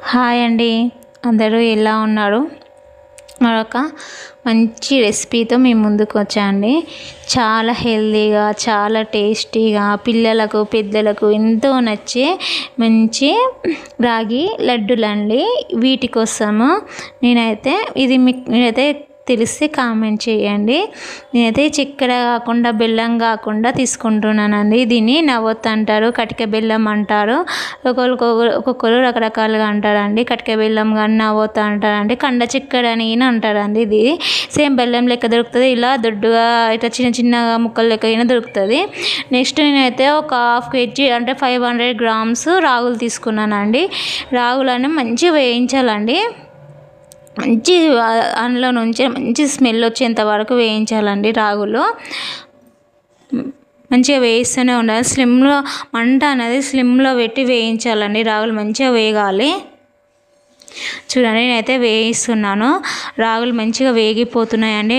Hi అండి, అందరూ ఎలా ఉన్నారు? మరొక మంచి రెసిపీతో మీ ముందుకు వచ్చాండి. చాలా హెల్తీగా, చాలా టేస్టీగా, పిల్లలకు పెద్దలకు ఎంతో నచ్చే మంచి రాగి లడ్డులండి. వీటి కోసము నేనైతే మీరైతే తెలిస్తే కామెంట్ చేయండి. నేనైతే చక్కెర కాకుండా బెల్లం కాకుండా తీసుకుంటున్నానండి. దీన్ని నవ్వొత్తు అంటారు, కటిక బెల్లం అంటారు, ఒక్కొక్కరు రకరకాలుగా అంటారండి. కటిక బెల్లం కానీ నవ్వొత్తు అంటారండి, కండ చక్కెర అని అంటారండి. ఇది సేమ్ బెల్లం లెక్క దొరుకుతుంది, ఇలా దొడ్డుగా ఇట్లా చిన్న చిన్న ముక్కలు లెక్క అయినా దొరుకుతుంది. నెక్స్ట్ నేనైతే ఒక హాఫ్ కేజీ అంటే 500 గ్రామ్స్ రాగులు తీసుకున్నానండి. రాగులను మంచిగా వేయించాలండి. మంచి అందులో నుంచి మంచి స్మెల్ వచ్చేంత వరకు వేయించాలండి. రాగులు మంచిగా వేయిస్తూనే ఉండాలి. మంట అనేది స్లిమ్లో పెట్టి వేయించాలండి. రాగులు మంచిగా వేగాలి. చూడండి, నేనైతే వేయిస్తున్నాను. రాగులు మంచిగా వేగిపోతున్నాయండి.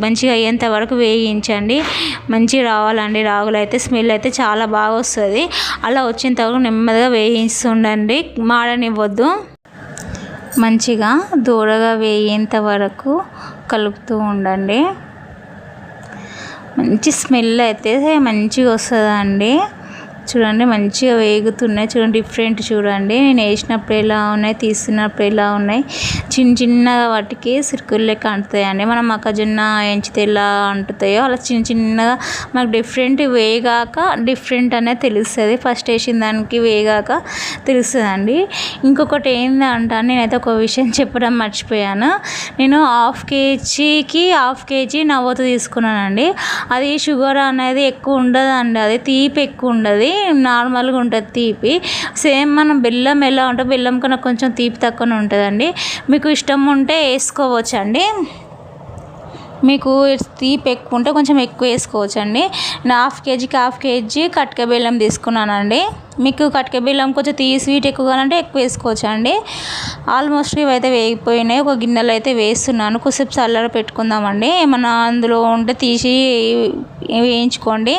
మంచిగా అయ్యేంత వరకు వేయించండి. మంచిగా రావాలండి. రాగులు అయితే స్మెల్ అయితే చాలా బాగా వస్తుంది. అలా వచ్చేంత వరకు నెమ్మదిగా వేయిస్తుండండి, మాడనివ్వద్దు. మంచిగా దూరగా వేయేంత వరకు కలుపుతూ ఉండండి. మంచి స్మెల్ అయితే మంచిగా వస్తుందండి. చూడండి, మంచిగా వేగుతున్నాయి. చూడండి, డిఫరెంట్ చూడండి. నేను వేసినప్పుడు ఎలా ఉన్నాయి, తీస్తున్నప్పుడు ఎలా ఉన్నాయి. చిన్న చిన్నగా వాటికి సిరుకులు లెక్క అంటుతాయండి. మనం మొక్కజొన్న ఎంచితే ఎలా అంటుతాయో అలా చిన్న చిన్నగా మనకు వేగాక డిఫరెంట్ అనేది తెలుస్తుంది. ఫస్ట్ వేసిన దానికి వేగాక తెలుస్తుందండి. ఇంకొకటి ఏంటంటే, నేనైతే ఒక విషయం చెప్పడం మర్చిపోయాను. నేను హాఫ్ కేజీ నవ్వొత్తు తీసుకున్నానండి. అది షుగర్ అనేది ఎక్కువ ఉండదండి, అది తీపి ఎక్కువ ఉండదు, నార్మల్గా ఉంటుంది తీపి. సేమ్ మనం బెల్లం ఎలా ఉంటుంది, బెల్లం కన్నా కొంచెం తీపి తక్కువనే ఉంటుందండి. మీకు ఇష్టం ఉంటే వేసుకోవచ్చండి. మీకు తీపి ఎక్కువ ఉంటే కొంచెం ఎక్కువ వేసుకోవచ్చండి. నేను హాఫ్ కేజీ కటిక బెల్లం తీసుకున్నానండి. మీకు కటిక బెల్లం కొంచెం స్వీట్ ఎక్కువ కావాలంటే ఎక్కువ వేసుకోవచ్చండి. ఆల్మోస్ట్ ఇవైతే వేగిపోయినాయి. ఒక గిన్నెలో అయితే వేస్తున్నాను. కొద్దిసేపు చల్లర పెట్టుకుందామండి. ఏమన్నా అందులో ఉంటే తీసి వేయించుకోండి.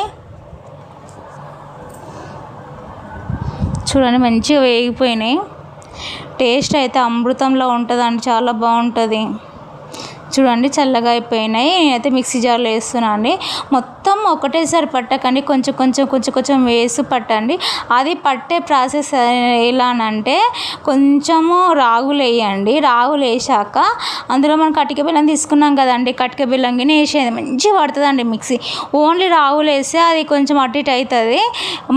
చూడండి, మంచిగా వేగిపోయినాయి. టేస్ట్ అయితే అమృతంలో ఉంటుందండి, చాలా బాగుంటుంది. చూడండి, చల్లగా అయిపోయినాయి. నేనైతే మిక్సీ జార్లో వేస్తున్నాను అండి. మొత్తం ఒకటేసారి పట్టకండి, కొంచెం వేసి పట్టండి. అది పట్టే ప్రాసెస్ ఎలానంటే, కొంచెము రాగులు వేయండి. రాగులు వేసాక అందులో మనం కటిక బెల్లం తీసుకున్నాం కదండి, కటిక బెల్లం గిన్నె వేసేది మంచిగా పడుతుందండి మిక్సీ. ఓన్లీ రాగులు వేస్తే అది కొంచెం అటు ఇటు అవుతుంది,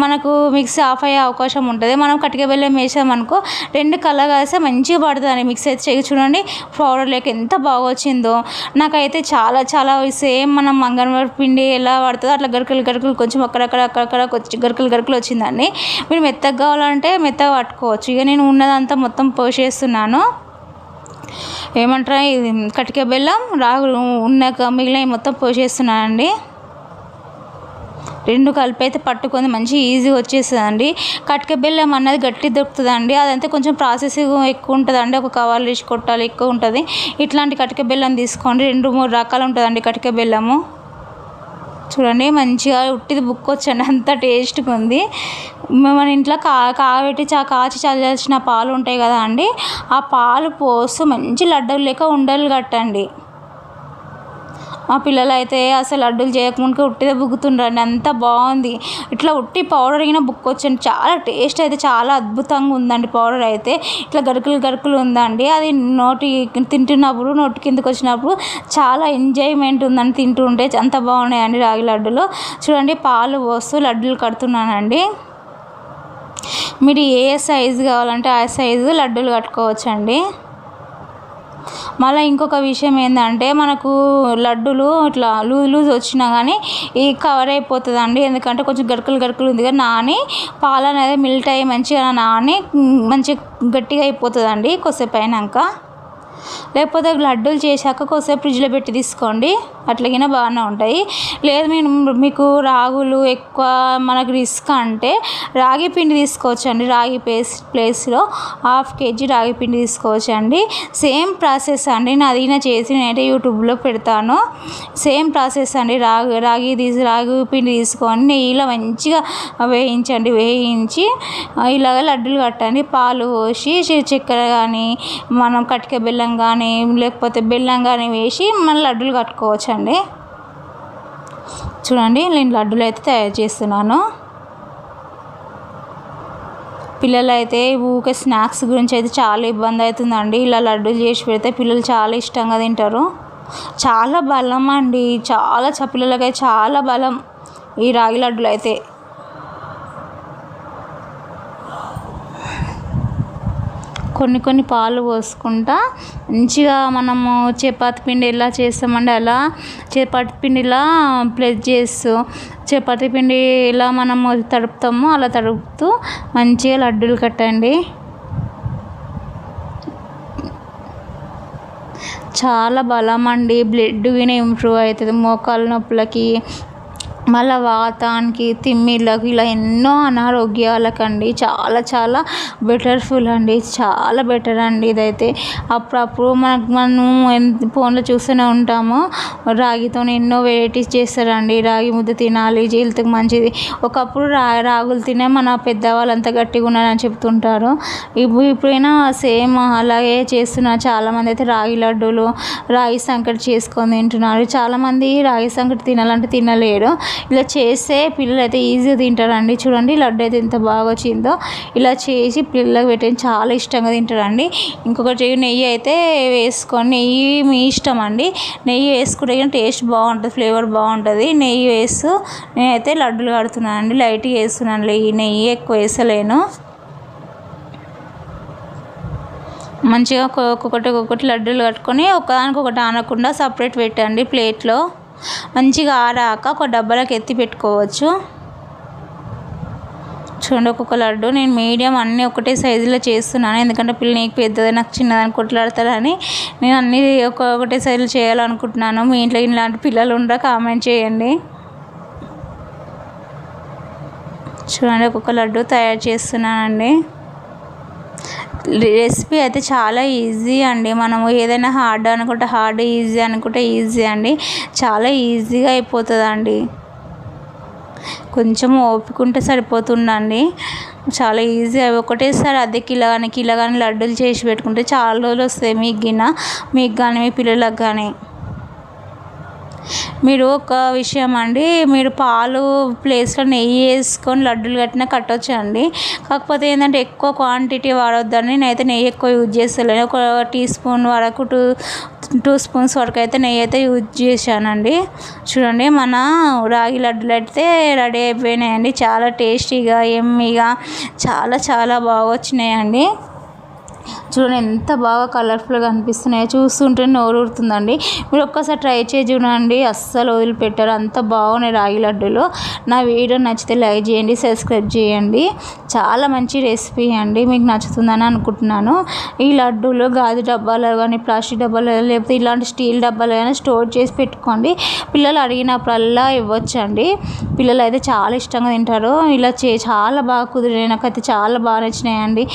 మనకు మిక్సీ ఆఫ్ అయ్యే అవకాశం ఉంటుంది. మనం కటిక బెల్లం వేసామనుకో రెండు కలగలిస్తే మంచిగా పడుతుందండి మిక్సీ అయితే. చూడండి, పౌడర్ లేక ఎంత బాగా వచ్చింది. నాకైతే చాలా సేమ్ మనం అంగన్వాడి పిండి ఎలా పడుతుందో అట్లా గరకలు కొంచెం అక్కడక్కడ గరకలు వచ్చిందండి. మీరు మెత్తగా కావాలంటే మెత్తగా పట్టుకోవచ్చు. ఇక నేను ఉన్నదంతా మొత్తం పోసేస్తున్నాను. ఏమంటారా, ఇది కటిక బెల్లం రాగులు ఉన్నాక మిగిలిన మొత్తం పోసేస్తున్నానండి. రెండు కలిపి అయితే పట్టుకొని మంచి ఈజీగా వచ్చేస్తుందండి. కటిక బెల్లం అన్నది గట్టి దొరుకుతుందండి, అదంతా కొంచెం ప్రాసెస్ ఎక్కువ ఉంటుందండి. ఒక కవర్లు వేసి కొట్టాలి, ఎక్కువ ఉంటుంది. ఇట్లాంటి కటిక బెల్లం తీసుకోండి. 2-3 రకాలు ఉంటుందండి కటిక బెల్లము. చూడండి, మంచిగా ఉట్టిది బుక్కొచ్చండి, అంత టేస్ట్గా ఉంది. మన ఇంట్లో కాచి చల్లాల్సిన పాలు ఉంటాయి కదా అండి, ఆ పాలు పోస్తూ మంచి లడ్డూలు లెక్క ఉండలు కట్టండి. మా పిల్లలు అయితే అసలు లడ్డూలు చేయకముందుకే ఉట్టిదే బుగ్గుతుండ్రండి, అంత బాగుంది. ఇట్లా ఉట్టి పౌడర్ అయినా బుక్ వచ్చండి. చాలా టేస్ట్ అయితే చాలా అద్భుతంగా ఉందండి. పౌడర్ అయితే ఇట్లా గరుకులు ఉందండి. అది తింటున్నప్పుడు నోటి కిందకి వచ్చినప్పుడు చాలా ఎంజాయ్మెంట్ ఉందండి. తింటూ ఉంటే అంత బాగున్నాయండి రాగి లడ్డూలు. చూడండి, పాలు పోస్తూ లడ్డూలు కడుతున్నానండి. మీరు ఏ సైజు కావాలంటే ఆ సైజు లడ్డూలు కట్టుకోవచ్చండి. మళ్ళీ ఇంకొక విషయం ఏంటంటే, మనకు లడ్డూలు ఇట్లా లూజ్ వచ్చినా కానీ ఈ కవర్ అయిపోతుందండి. ఎందుకంటే కొంచెం గరుకులు ఉంది కదా, నాని పాలు అనేది మిల్ట్ అయ్యి మంచిగా గట్టిగా అయిపోతుందండి కొద్దిసేపు అయినాక. లేకపోతే లడ్డూలు చేశాక కొద్దిసేపు ఫ్రిడ్జ్లో పెట్టి తీసుకోండి. అట్లాగైనా బాగానే ఉంటాయి. లేదు మీకు రాగులు ఎక్కువ మనకు రిస్క్ అంటే రాగి పిండి తీసుకోవచ్చండి. రాగి ప్లేస్లో 1/2 kg రాగి పిండి తీసుకోవచ్చండి. సేమ్ ప్రాసెస్ అండి నాది చేసి నేనైతే యూట్యూబ్లో పెడతాను. సేమ్ ప్రాసెస్ అండి. రాగి పిండి తీసుకొని నెయ్యిలో మంచిగా వేయించి ఇలాగ లడ్డూలు కట్టండి. పాలు పోసి చక్కెర కానీ మనం కటిక బెల్లం కానీ లేకపోతే బెల్లం కానీ వేసి మన లడ్డూలు కట్టుకోవచ్చండి. చూడండి నేను లడ్డూలు అయితే తయారు చేస్తున్నాను. పిల్లలు అయితే ఊరికే స్నాక్స్ గురించి అయితే చాలా ఇబ్బంది అవుతుందండి. ఇలా లడ్డూలు చేసి పెడితే పిల్లలు చాలా ఇష్టంగా తింటారు. చాలా బలం అండి, పిల్లలకైతే చాలా బలం ఈ రాగి లడ్డూలు అయితే. కొన్ని పాలు పోసుకుంటా మంచిగా మనము చపాతి పిండి ఎలా చేస్తామండి అలా చపాతి పిండిలా ప్రెస్ చేస్తూ చపాతి పిండి ఎలా మనము తడుపుతామో అలా తడుపుతూ మంచిగా లడ్డూలు కట్టండి. చాలా బలం అండి. బ్లడ్ వినే ఇంప్రూవ్ అవుతుంది. మోకాళ్ళ నొప్పులకి మళ్ళీ వాతానికి తిమ్మిళ్ళకి ఇలా ఎన్నో అనారోగ్యాలకండి చాలా బెటర్ఫుల్ అండి. చాలా బెటర్ అండి ఇదైతే. అప్పుడప్పుడు మనం ఫోన్లో చూస్తూనే ఉంటాము. రాగితో ఎన్నో వెరైటీస్ చేస్తారండి. రాగి ముద్ద తినాలి, హెల్త్కి మంచిది. ఒకప్పుడు రాగులు తినే మన పెద్దవాళ్ళు అంత గట్టిగా ఉన్నారని చెప్తుంటారు. ఇప్పుడైనా సేమ్ అలాగే చేస్తున్నారు. చాలామంది అయితే రాగి లడ్డూలు రాగి సంకటి చేసుకొని తింటున్నారు. చాలామంది రాగి సంకటి తినాలంటే తినలేరు. ఇలా చేస్తే పిల్లలు అయితే ఈజీగా తింటారండి. చూడండి లడ్డు అయితే ఎంత బాగా వచ్చిందో. ఇలా చేసి పిల్లలకు పెట్టని చాలా ఇష్టంగా తింటారండి. ఇంకొకటి నెయ్యి అయితే వేసుకొని, నెయ్యి మీ ఇష్టం అండి. నెయ్యి వేసుకుంటే కానీ టేస్ట్ బాగుంటుంది, ఫ్లేవర్ బాగుంటుంది. నెయ్యి వేస్తూ నేనైతే లడ్డూలు కడుతున్నానండి. లైట్గా వేస్తున్నాను, నెయ్యి ఎక్కువ వేసలేను. మంచిగా ఒక్కొక్కటి లడ్డూలు కట్టుకొని ఒకదానికొకటి ఆనకుండా సపరేట్ పెట్టండి ప్లేట్లో. మంచిగా ఆరాక ఒక డబ్బాలోకి ఎత్తి పెట్టుకోవచ్చు. చూడండి ఒక్కొక్క లడ్డు నేను మీడియం అన్నీ ఒకటే సైజులో చేస్తున్నాను. ఎందుకంటే పిల్లలు నీకు పెద్దది నాకు చిన్నదని కొట్లాడతారని నేను అన్నీ ఒకటే సైజులో చేయాలనుకుంటున్నాను. మీ ఇంట్లో ఇలాంటి పిల్లలు ఉండరా కామెంట్ చేయండి. చూడండి ఒక్కొక్క లడ్డు తయారు చేస్తున్నానండి. రెసిపీ అయితే చాలా ఈజీ అండి. మనము ఏదైనా హార్డ్ అనుకుంటే హార్డ్, ఈజీ అనుకుంటే ఈజీ అండి. చాలా ఈజీగా అయిపోతుందండి. కొంచెం ఓపిక ఉంటే సరిపోతుందండి. చాలా ఈజీ. ఒకటేసారి కిలో కానీ లడ్డూలు చేసి పెట్టుకుంటే చాలా రోజులు వస్తాయి. మీకు కానీ మీ పిల్లలకు కానీ. మీరు ఒక విషయం అండి, మీరు పాలు ప్లేస్లో నెయ్యి వేసుకొని లడ్డూలు కట్టవచ్చు అండి. కాకపోతే ఏంటంటే ఎక్కువ క్వాంటిటీ వాడొద్దని నేనైతే నెయ్యి ఎక్కువ యూజ్ చేస్తలేను. ఒక టీ స్పూన్ వరకు 2 స్పూన్స్ వరకు అయితే నెయ్యి అయితే యూజ్ చేశానండి. చూడండి మన రాగి లడ్డూలు అయితే రెడీ అయిపోయినాయండి. చాలా టేస్టీగా యమ్మీగా చాలా బాగా వచ్చినాయండి. చూడండి ఎంత బాగా కలర్ఫుల్గా అనిపిస్తున్నాయో. చూస్తుంటే నోరు ఊరుతుందండి. మీరు ఒక్కసారి ట్రై చేసి చూడండి, అస్సలు వదిలిపెట్టారు. అంత బాగున్నాయి రాగి లడ్డూలు. నా వీడియో నచ్చితే లైక్ చేయండి, సబ్స్క్రైబ్ చేయండి. చాలా మంచి రెసిపీ అండి, మీకు నచ్చుతుందని అనుకుంటున్నాను. ఈ లడ్డూలు గాజు డబ్బాలో కానీ ప్లాస్టిక్ డబ్బాలో లేకపోతే ఇలాంటి స్టీల్ డబ్బాలో కానీ స్టోర్ చేసి పెట్టుకోండి. పిల్లలు అడిగినప్పుడల్లా ఇవ్వచ్చండి. పిల్లలు అయితే చాలా ఇష్టంగా తింటారు. ఇలా చాలా బాగా కుదిరినాయి. నాకైతే చాలా బాగా నచ్చినాయండి.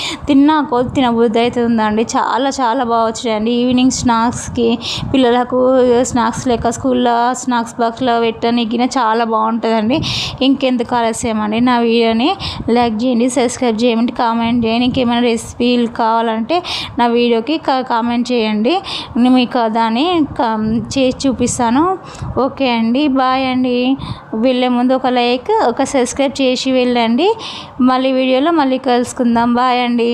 తినబుద్ధి అవుతుందండి. చాలా బాగా వచ్చినాయండి. ఈవినింగ్ స్నాక్స్కి పిల్లలకు స్నాక్స్ లెక్క స్కూల్లో స్నాక్స్ బాక్స్లో పెట్టడానికి చాలా బాగుంటుందండి. ఇంకెందుకు ఆలస్యం అండి, నా వీడియోని లైక్ చేయండి, సబ్స్క్రైబ్ చేయండి, కామెంట్ చేయండి. ఇంకేమైనా రెసిపీలు కావాలంటే నా వీడియోకి కామెంట్ చేయండి. మీకు దాన్ని చేసి చూపిస్తాను. ఓకే అండి, బాయ్ అండి. వెళ్ళే ముందు ఒక లైక్, ఒక సబ్స్క్రైబ్ చేసి వెళ్ళండి. మళ్ళీ వీడియోలో మళ్ళీ కలుసుకుందాం. బాయ్ అండి.